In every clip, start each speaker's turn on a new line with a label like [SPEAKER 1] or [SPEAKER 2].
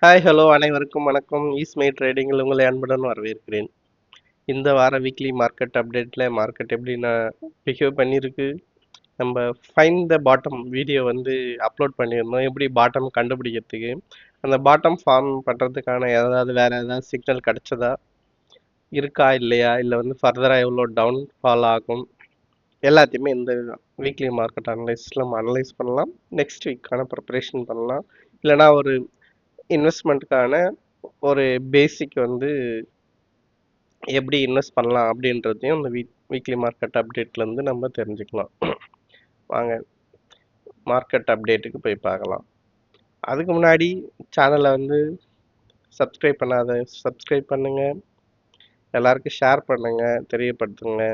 [SPEAKER 1] Hi hello அனைவருக்கும் வணக்கம். ஈஸ்மை ட்ரேடிங்கில் உங்களை அன்புடன் வரவேற்கிறேன். இந்த வார வீக்லி மார்க்கெட் அப்டேட்டில் மார்க்கெட் எப்படி நான் பிஹேவ் பண்ணியிருக்கு, நம்ம ஃபைண்ட் த பாட்டம் வீடியோ வந்து அப்லோட் பண்ணியிருந்தோம். எப்படி பாட்டம் கண்டுபிடிக்கிறதுக்கு, அந்த பாட்டம் ஃபார்ம் பண்ணுறதுக்கான வேறு ஏதாவது சிக்னல் கிடச்சதா, இருக்கா இல்லையா, இல்லை வந்து ஃபர்தராக எவ்வளோ டவுன் ஃபால் ஆகும், எல்லாத்தையுமே இந்த வீக்லி மார்க்கெட் அனலைஸில் நம்ம அனலைஸ் பண்ணலாம். நெக்ஸ்ட் வீக்கான ப்ரிப்பரேஷன் பண்ணலாம். இல்லைனா ஒரு இன்வெஸ்ட்மெண்ட்டுக்கான ஒரு பேசிக் வந்து எப்படி இன்வெஸ்ட் பண்ணலாம் அப்படின்றதையும் இந்த வீக்லி மார்க்கெட் அப்டேட்லேருந்து நம்ம தெரிஞ்சுக்கலாம். வாங்க மார்க்கெட் அப்டேட்டுக்கு போய் பார்க்கலாம். அதுக்கு முன்னாடி சேனலை வந்து சப்ஸ்கிரைப் பண்ணுங்கள், எல்லாருக்கும் ஷேர் பண்ணுங்கள், தெரியப்படுத்துங்க.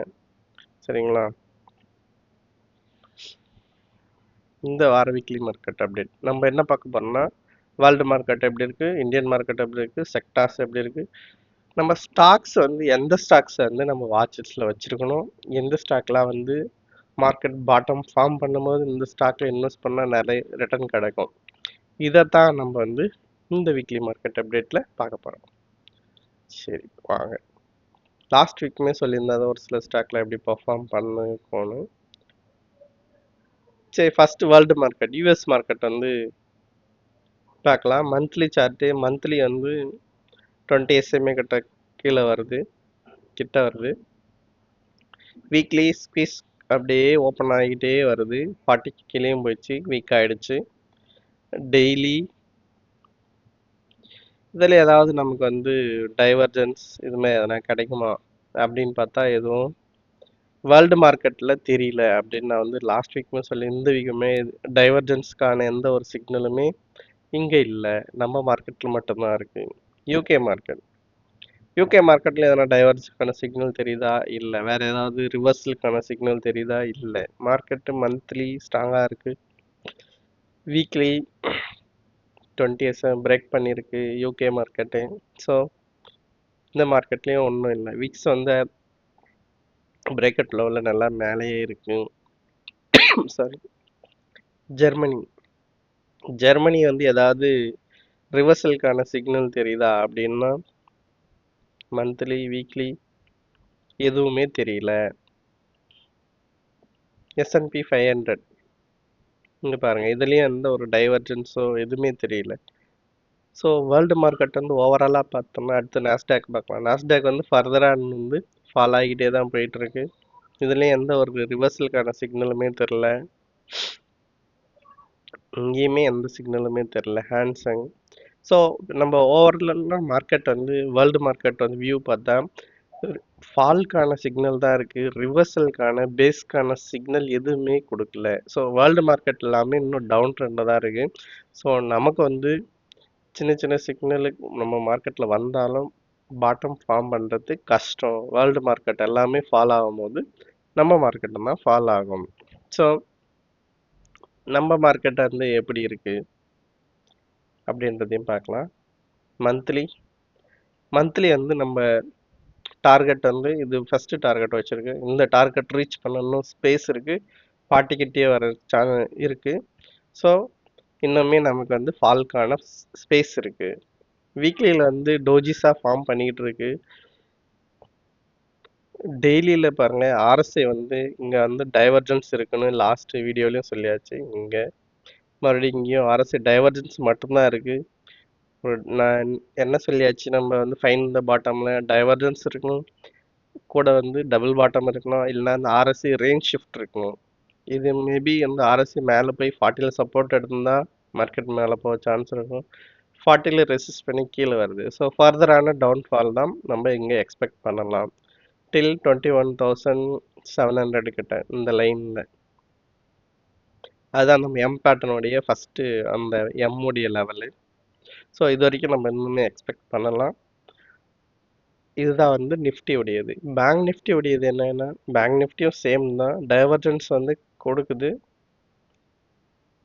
[SPEAKER 1] சரிங்களா? இந்த வார வீக்லி மார்க்கெட் அப்டேட் நம்ம என்ன பார்க்க போறோம்னா, வேர்ல்டு மார்க்கெட் எப்படி இருக்குது, இந்தியன் மார்க்கெட் எப்படி இருக்குது, செக்டார்ஸ் எப்படி இருக்குது, நம்ம ஸ்டாக்ஸ் வந்து எந்த ஸ்டாக்ஸை வந்து நம்ம வாட்சஸில் வச்சுருக்கணும், எந்த ஸ்டாக்லாம் வந்து மார்க்கெட் பாட்டம் ஃபார்ம் பண்ணும்போது இந்த ஸ்டாக்கில் இன்வெஸ்ட் பண்ணால் நிறைய ரிட்டர்ன் கிடைக்கும். இதைத்தான் நம்ம வந்து இந்த வீக்லி மார்க்கெட் அப்டேட்டில் பார்க்க போகிறோம். சரி வாங்க. லாஸ்ட் வீக்குமே சொல்லியிருந்தாங்க ஒரு சில ஸ்டாக்ல எப்படி பர்ஃபார்ம் பண்ணிருக்கோன்னு. சரி first world market US market வந்து பார்க்கலாம். மந்த்லி சார்ட்டு மந்த்லி வந்து 20 SMA கீழே வருது, கிட்ட வருது. வீக்லி ஸ்குவீஸ் அப்படியே ஓப்பன் ஆகிட்டே வருது, 40 கீழேயும் போயிடுச்சு, வீக் ஆயிடுச்சு. டெய்லி இதில் ஏதாவது நமக்கு வந்து டைவர்ஜென்ஸ் இதுமாதிரி எதனா கிடைக்குமா அப்படின்னு பார்த்தா எதுவும் வேர்ல்டு மார்க்கெட்டில் தெரியல அப்படின்னு நான் வந்து லாஸ்ட் வீக்குமே சொல்லி இந்த வீக்குமே டைவர்ஜென்ஸ்க்கான எந்த ஒரு சிக்னலுமே இங்கே இல்லை, நம்ம மார்க்கெட்டில் மட்டும்தான் இருக்குது. யூகே மார்க்கெட்டில் எதனா டைவர்ஜென்ஸ்க்கான சிக்னல் தெரியுதா, இல்லை வேறு ஏதாவது ரிவர்சலுக்கான சிக்னல் தெரியுதா, இல்லை. மார்க்கெட்டு மந்த்லி ஸ்ட்ராங்காக இருக்குது, வீக்லி 20 SM பிரேக் பண்ணியிருக்கு யூகே மார்க்கெட்டு. ஸோ இந்த மார்க்கெட்லேயும் ஒன்றும் இல்லை. விக்ஸ் வந்து பிரேக்கெட் லெவலில் நல்லா மேலேயே இருக்கு. சாரி. ஜெர்மனி வந்து ஏதாவது ரிவர்சலுக்கான சிக்னல் தெரியுதா அப்படின்னா மந்த்லி வீக்லி எதுவுமே தெரியல. S&P 500 இங்கே பாருங்கள், இதுலேயும் எந்த ஒரு டைவர்ஜென்ஸோ எதுவுமே தெரியல. ஸோ வேர்ல்டு மார்க்கெட் வந்து ஓவராலாக பார்த்தோம்னா அடுத்து நாஸ்டாக் பார்க்கலாம். நாஸ்டாக் வந்து ஃபர்தராக வந்து ஃபால் ஆகிட்டே தான் போயிட்டுருக்கு. இதுலேயும் எந்த ஒரு ரிவர்சலுக்கான சிக்னலுமே தெரில, இங்கேயுமே எந்த சிக்னலுமே தெரில. ஹேண்ட்ஸங். ஸோ நம்ம ஓவராலாக மார்க்கெட் வந்து வேர்ல்டு மார்க்கெட் வந்து வியூ பார்த்தா ஃபால்க்கான சிக்னல் தான் இருக்குது, ரிவர்சலுக்கான பேஸ்க்கான சிக்னல் எதுவுமே கொடுக்கல. ஸோ வேர்ல்டு மார்க்கெட் எல்லாமே இன்னும் டவுன் ட்ரெண்டில் தான் இருக்குது. ஸோ நமக்கு வந்து சின்ன சின்ன சிக்னலுக்கு நம்ம மார்க்கெட்டில் வந்தாலும் பாட்டம் ஃபார்ம் பண்ணுறது கஷ்டம். வேர்ல்டு மார்க்கெட் எல்லாமே ஃபால் ஆகும்போது நம்ம மார்க்கெட்டு தான் ஃபால் ஆகும். ஸோ நம்ம மார்க்கெட் வந்து எப்படி இருக்குது அப்படின்றதையும் பார்க்கலாம். மந்த்லி வந்து நம்ம டார்கெட் வந்து இது ஃபஸ்ட்டு டார்கெட் வச்சுருக்கு. இந்த டார்கெட் ரீச் பண்ணணும் ஸ்பேஸ் இருக்குது, 40 கிட்டே வர இருக்குது. ஸோ இன்னுமே நமக்கு வந்து ஃபால்க்கான ஸ்பேஸ் இருக்குது. வீக்லியில் வந்து டோஜிஸாக ஃபார்ம் பண்ணிக்கிட்டு இருக்கு. டெய்லியில் பாருங்கள், RSI வந்து இங்கே வந்து டைவர்ஜென்ஸ் இருக்குன்னு லாஸ்ட் வீடியோலையும் சொல்லியாச்சு. இங்கே மறுபடியும் இங்கேயும் RSI டைவர்ஜென்ஸ் மட்டும்தான் இருக்குது. நான் என்ன சொல்லியாச்சு, நம்ம வந்து ஃபைன் த பாட்டமில் டைவர்ஜென்ஸ் இருக்கணும், கூட வந்து டபுள் பாட்டம் இருக்கணும், இல்லைனா அந்த RSI ரேஞ்ச் ஷிஃப்ட் இருக்கணும். இது மேபி வந்து RSI மேலே போய் 40ல் சப்போர்ட் எடுத்திருந்தால் மார்க்கெட் மேலே போக சான்ஸ் இருக்கும். 40ல் ரெசிஸ்ட் பண்ணி கீழே வருது. ஸோ ஃபர்தரான டவுன்ஃபால் தான் நம்ம இங்கே எக்ஸ்பெக்ட் பண்ணலாம் டில் 21,700 கிட்ட இந்த லைனில். அதுதான் நம்ம எம் பேட்டர்னுடைய ஃபஸ்ட்டு அந்த எம்முடைய லெவலு. ஸோ இது வரைக்கும் நம்ம இன்னுமே எக்ஸ்பெக்ட் பண்ணலாம். இதுதான் வந்து நிஃப்டி உடையது. பேங்க் நிஃப்டி உடையது என்னன்னா, பேங்க் நிஃப்டியும் சேம் தான், டைவர்ஜென்ஸ் வந்து கொடுக்குது.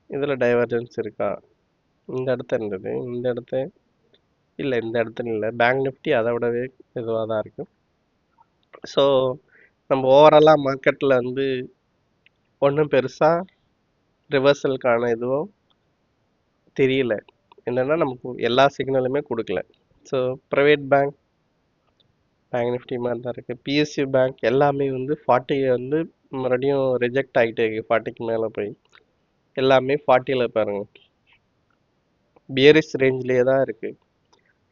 [SPEAKER 1] இதில் டைவர்ஜென்ஸ் இருக்கா, இந்த இடத்த இருந்தது, இந்த இடத்த இல்லை, இந்த இடத்துல இல்லை. பேங்க் நிஃப்டி அதை விடவே இதுவாக தான் இருக்குது. ஸோ நம்ம ஓவராலாக மார்க்கெட்டில் வந்து ஒன்றும் பெருசாக ரிவர்சலுக்கான இதுவும் தெரியல. என்னன்னா நமக்கு எல்லா சிக்னலுமே கொடுக்கல. ஸோ ப்ரைவேட் பேங்க் நிஃப்டி மாதிரி தான் இருக்குது. பிஎஸ்யூ பேங்க் எல்லாமே வந்து 40 வந்து மறுபடியும் ரிஜெக்ட் ஆகிட்டே இருக்கு. 40க்கு மேலே போய் எல்லாமே 40ல் பாருங்க, பியரிஸ் ரேஞ்சிலேயே தான் இருக்கு.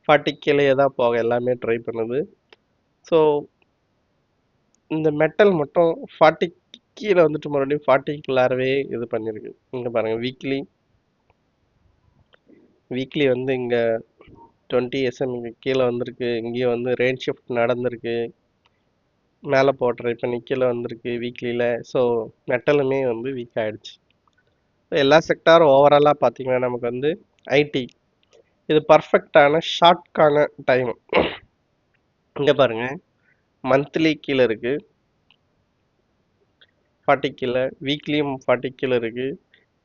[SPEAKER 1] 40 கீழேயே தான் போக எல்லாமே ட்ரை பண்ணுது. ஸோ இந்த மெட்டல் மட்டும் 40 கீழே வந்துட்டு மறுபடியும் 40க்குள்ளாரவே இது பண்ணியிருக்கு. இங்கே பாருங்க, வீக்லி வந்து இங்கே 20 SM கீழே வந்திருக்கு. இங்கேயும் வந்து ரேஞ்ச் ஷிஃப்ட் நடந்திருக்கு. மேலே போக ட்ரை பண்ணி கீழே வந்திருக்கு வீக்லியில். ஸோ மெட்டலுமே வந்து வீக் ஆகிடுச்சு. எல்லா செக்டாரும் ஓவராலாக பார்த்தீங்கன்னா நமக்கு வந்து ஐடி இது பர்ஃபெக்டான ஷார்ட்கான டைம். இங்கே பாருங்க, மந்த்லி கீழே இருக்கு 40 கீழே, வீக்லியும் 40 கீழே இருக்கு,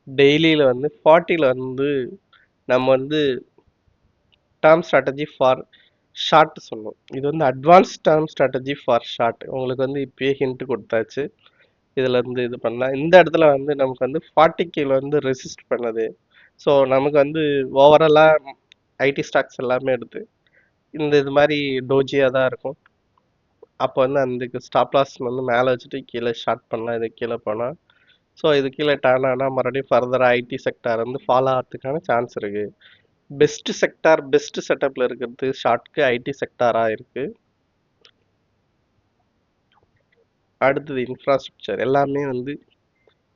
[SPEAKER 1] டெய்லியில் வந்து 40ல் வந்து நம்ம வந்து டேர்ம் ஸ்ட்ராட்டஜி ஃபார் ஷார்ட் சொன்னோம். இது வந்து advance term strategy for short. உங்களுக்கு வந்து இப்பயே ஹிண்ட் கொடுத்தாச்சு. இதில் இருந்து இது பண்ணலாம். இந்த இடத்துல வந்து நமக்கு வந்து 40 கீழே வந்து ரெசிஸ்ட் பண்ணுது. ஸோ நமக்கு வந்து ஓவராலாக ஐடி ஸ்டாக்ஸ் எல்லாமே எடுத்து இது மாதிரி டோஜியாக தான் இருக்கும். அப்போ வந்து அந்த ஸ்டாப் லாஸ் வந்து மேலே வச்சுட்டு கீழே ஷார்ட் பண்ணலாம். இது கீழே போனால், ஸோ இது கீழே டர்ன் ஆனால் மறுபடியும் ஃபர்தராக ஐடி செக்டார் வந்து ஃபாலோ ஆகிறதுக்கான சான்ஸ் இருக்குது. பெஸ்ட் செக்டார், பெஸ்ட் செட்டப்பில் இருக்கிறது ஷார்ட்க்கு ஐடி செக்டாராக இருக்குது. அடுத்தது இன்ஃப்ராஸ்ட்ரக்சர் எல்லாமே வந்து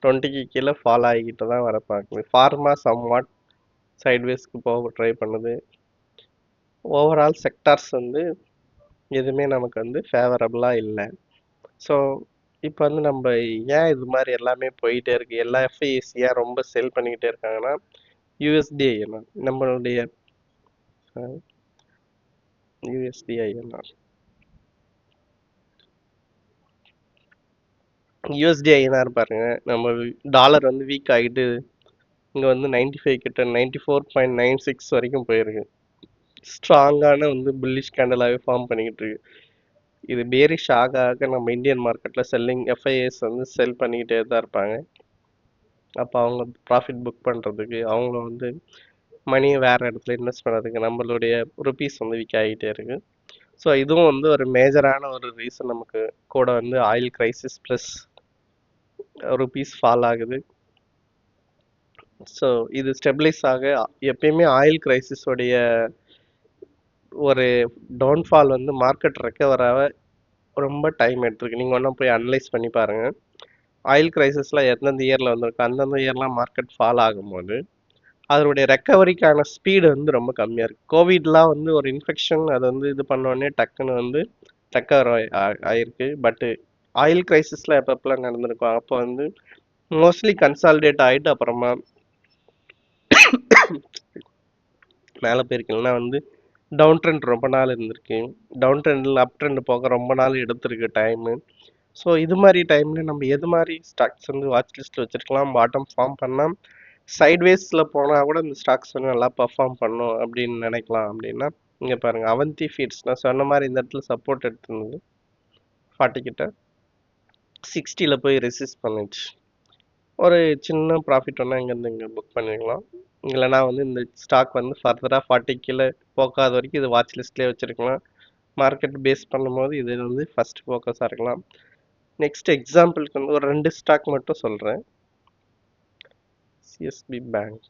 [SPEAKER 1] 20க்கு கீழே ஃபாலோ ஆகிக்கிட்டு தான் வர பார்க்குது. ஃபார்மா சம்வாட் சைட்வேஸ்க்கு போக ட்ரை பண்ணுது. ஓவரால் செக்டார்ஸ் வந்து எதுவுமே நமக்கு வந்து ஃபேவரபுளாக இல்லை. ஸோ இப்போ வந்து நம்ம ஏன் இது மாதிரி எல்லாமே போயிட்டே இருக்கு, எல்லா எஃப்ஐஎஸ் ஏன் ரொம்ப செல் பண்ணிக்கிட்டே இருக்காங்கன்னா, யூஎஸ்டிஐஎன்ஆர் நம்மளுடைய யூஎஸ்டிஐஎன்ஆர் யூஎஸ்டிஐஎன்ஆர் பாருங்க, நம்ம டாலர் வந்து வீக் ஆகிட்டு இங்கே வந்து 95 கிட்ட 94.96 வரைக்கும் போயிருக்கு. ஸ்ட்ராங்கான வந்து புல்லிஷ் கேண்டலாகவே ஃபார்ம் பண்ணிக்கிட்டு இருக்கு. இது பேரிஷ் ஆக ஆக நம்ம இந்தியன் மார்க்கெட்டில் செல்லிங் எஃப்ஐஎஸ் வந்து செல் பண்ணிக்கிட்டே தான் இருப்பாங்க. அப்போ அவங்க ப்ராஃபிட் புக் பண்ணுறதுக்கு, அவங்கள வந்து மணியை வேறு இடத்துல இன்வெஸ்ட் பண்ணுறதுக்கு நம்மளுடைய ருபீஸ் வந்து வீக் ஆகிட்டே இருக்கு. ஸோ இதுவும் வந்து ஒரு மேஜரான ஒரு ரீசன் நமக்கு கூட வந்து oil crisis plus rupees fall ஆகுது. ஸோ இது ஸ்டெபிளைஸ் ஆக எப்பயுமே ஆயில் கிரைசிஸோடைய ஒரு டவுன்ஃபால் வந்து மார்க்கெட் ரெக்கவர் ஆக ரொம்ப டைம் எடுத்துருக்கு. நீங்கள் ஒன்றும் போய் அனலைஸ் பண்ணி பாருங்கள். ஆயில் கிரைசிஸ்லாம் எந்தெந்த இயரில் வந்திருக்கு, அந்தந்த இயர்லாம் மார்க்கெட் ஃபால் ஆகும்போது அதனுடைய ரெக்கவரிக்கான ஸ்பீடு வந்து ரொம்ப கம்மியாக இருக்குது. கோவிட்லாம் வந்து ஒரு இன்ஃபெக்ஷன், அது வந்து இது பண்ணோடனே டக்குன்னு வந்து ரெக்கவர் ஆயிருக்கு. பட்டு ஆயில் கிரைசிஸில் எப்பப்பெல்லாம் நடந்திருக்கும், அப்போ வந்து மோஸ்ட்லி கன்சாலிடேட் ஆகிட்டு அப்புறமா மேலே போயிருக்கீங்கன்னா வந்து டவுன் ட்ரெண்ட் ரொம்ப நாள் இருந்திருக்கு. டவுன் ட்ரெண்டில் அப் ட்ரெண்ட் போக ரொம்ப நாள் எடுத்திருக்கு டைமு. ஸோ இது மாதிரி டைமில் நம்ம எது மாதிரி ஸ்டாக்ஸ் வந்து வாட்ச் லிஸ்ட்டில் வச்சுருக்கலாம், பாட்டம் ஃபார்ம் பண்ணால் சைட்வேஸில் போனால் கூட இந்த ஸ்டாக்ஸ் வந்து நல்லா பர்ஃபார்ம் பண்ணும் அப்படின்னு நினைக்கலாம். அப்படின்னா இங்கே பாருங்கள், அவந்தி ஃபீட்ஸ் நான் சொன்ன மாதிரி இந்த இடத்துல சப்போர்ட் எடுத்துருந்தது 40 கிட்ட, 60ல் போய் ரெசிஸ்ட் பண்ணிச்சு. ஒரு சின்ன ப்ராஃபிட் ஒன்றா இங்கேருந்து இங்கே புக் பண்ணிக்கலாம். இல்லைனா வந்து இந்த ஸ்டாக் வந்து ஃபர்தராக 40 கீழே போக்காத வரைக்கும் இது வாட்ச் லிஸ்ட்லேயே வச்சுருக்கலாம். மார்க்கெட் பேஸ் பண்ணும்போது இது வந்து ஃபஸ்ட் ஃபோக்கஸாக இருக்கலாம். நெக்ஸ்ட் எக்ஸாம்பிளுக்கு வந்து ஒரு 2 ஸ்டாக் மட்டும் சொல்கிறேன். சிஎஸ்பி பேங்க்,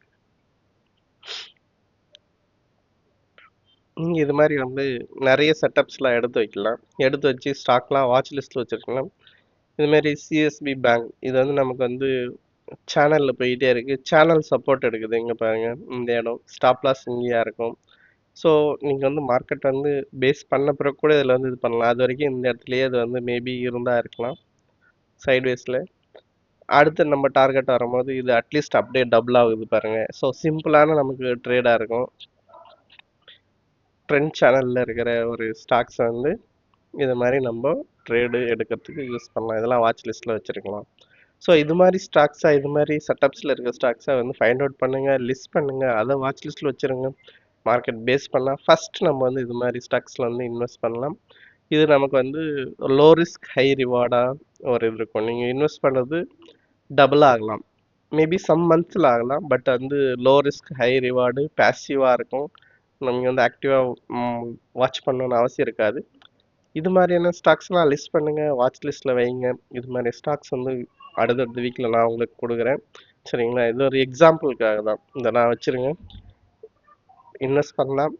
[SPEAKER 1] நீங்கள் இது மாதிரி வந்து நிறைய செட்டப்ஸ்லாம் எடுத்து வைக்கலாம். எடுத்து வச்சு ஸ்டாக்லாம் வாட்ச் லிஸ்ட்டில் வச்சுருக்கலாம். இதுமாரி சிஎஸ்பி பேங்க் இது வந்து நமக்கு வந்து சேனலில் போயிட்டே இருக்குது. சேனல் சப்போர்ட் எடுக்குது. இங்கே பாருங்கள், இந்த இடம் ஸ்டாப் லாஸ் இங்கேயா இருக்கும். ஸோ நீங்கள் வந்து மார்க்கெட் வந்து பேஸ் பண்ண பிறகு கூட இதில் வந்து இது பண்ணலாம். அது வரைக்கும் இந்த இடத்துலையே அது வந்து மேபி இருந்தால் இருக்கலாம் சைட்வேஸில். அடுத்து நம்ம டார்கெட் வரும்போது இது அட்லீஸ்ட் அப்படியே டபுள் ஆகுது பாருங்கள். ஸோ சிம்பிளான நமக்கு ட்ரேடாக இருக்கும். ட்ரெண்ட் சேனலில் இருக்கிற ஒரு ஸ்டாக்ஸை வந்து இது மாதிரி நம்ம ட்ரேடு எடுக்கிறதுக்கு யூஸ் பண்ணலாம். இதெல்லாம் வாட்ச் லிஸ்ட்டில் வச்சுருக்கலாம். ஸோ இது மாதிரி ஸ்டாக்ஸாக, இது மாதிரி செட்டப்ஸில் இருக்கிற ஸ்டாக்ஸை வந்து ஃபைண்ட் அவுட் பண்ணுங்கள், லிஸ்ட் பண்ணுங்கள், அதை வாட்ச் லிஸ்ட்டில் வச்சுருங்க. மார்க்கெட் பேஸ் பண்ணால் ஃபஸ்ட் நம்ம வந்து இது மாதிரி ஸ்டாக்ஸில் வந்து இன்வெஸ்ட் பண்ணலாம். இது நமக்கு வந்து லோ ரிஸ்க் ஹை ரிவார்டாக ஒரு இது இருக்கும். நீங்கள் இன்வெஸ்ட் பண்ணுறது டபுள் ஆகலாம். மேபி சம் மந்த்ஸில் ஆகலாம். பட் வந்து லோ ரிஸ்க் ஹை ரிவார்டு பேசிவாக இருக்கும். நீங்கள் வந்து ஆக்டிவாக வாட்ச் பண்ணணும்னு அவசியம் இருக்காது. இது மாதிரியான ஸ்டாக்ஸ்லாம் லிஸ்ட் பண்ணுங்கள், வாட்ச் லிஸ்ட்டில் வைங்க. இது மாதிரி ஸ்டாக்ஸ் வந்து அடுத்தடுத்த வீக்கில் நான் உங்களுக்கு கொடுக்குறேன். சரிங்களா? இது ஒரு எக்ஸாம்பிளுக்காக தான் இதை நான் வச்சுருங்க. இன்வெஸ்ட் பண்ணலாம்,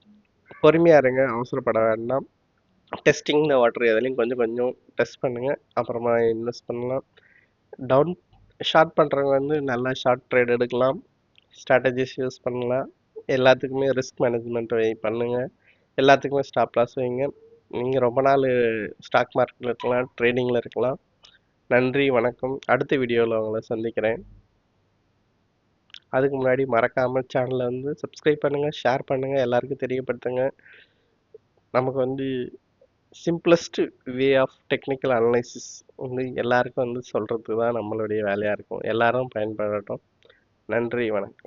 [SPEAKER 1] பொறுமையாக இருங்க, அவசரப்பட வேண்டாம். டெஸ்டிங் த வாட்டர் எதுலையும் கொஞ்சம் கொஞ்சம் டெஸ்ட் பண்ணுங்கள், அப்புறமா இன்வெஸ்ட் பண்ணலாம். டவுன் ஷார்ட் பண்ணுறவங்க வந்து நல்லா ஷார்ட் ட்ரேட் எடுக்கலாம், ஸ்ட்ராட்டஜிஸ் யூஸ் பண்ணலாம். எல்லாத்துக்குமே ரிஸ்க் மேனேஜ்மெண்ட் பண்ணுங்கள், எல்லாத்துக்குமே ஸ்டாப் லாஸ் வைங்க. நீங்கள் ரொம்ப நாள் ஸ்டாக் மார்க்கெட்டில் இருக்கலாம், ட்ரேடிங்கில் இருக்கலாம். நன்றி, வணக்கம். அடுத்த வீடியோவில் உங்களை சந்திக்கிறேன். அதுக்கு முன்னாடி மறக்காமல் சேனலை வந்து சப்ஸ்கிரைப் பண்ணுங்கள், ஷேர் பண்ணுங்கள், எல்லாருக்கும் தெரியப்படுத்துங்க. நமக்கு வந்து simplest way of technical analysis வந்து எல்லாருக்கும் வந்து சொல்கிறது தான் நம்மளுடைய வேலையாக இருக்கும். எல்லாரும் பயன்படட்டும். நன்றி, வணக்கம்.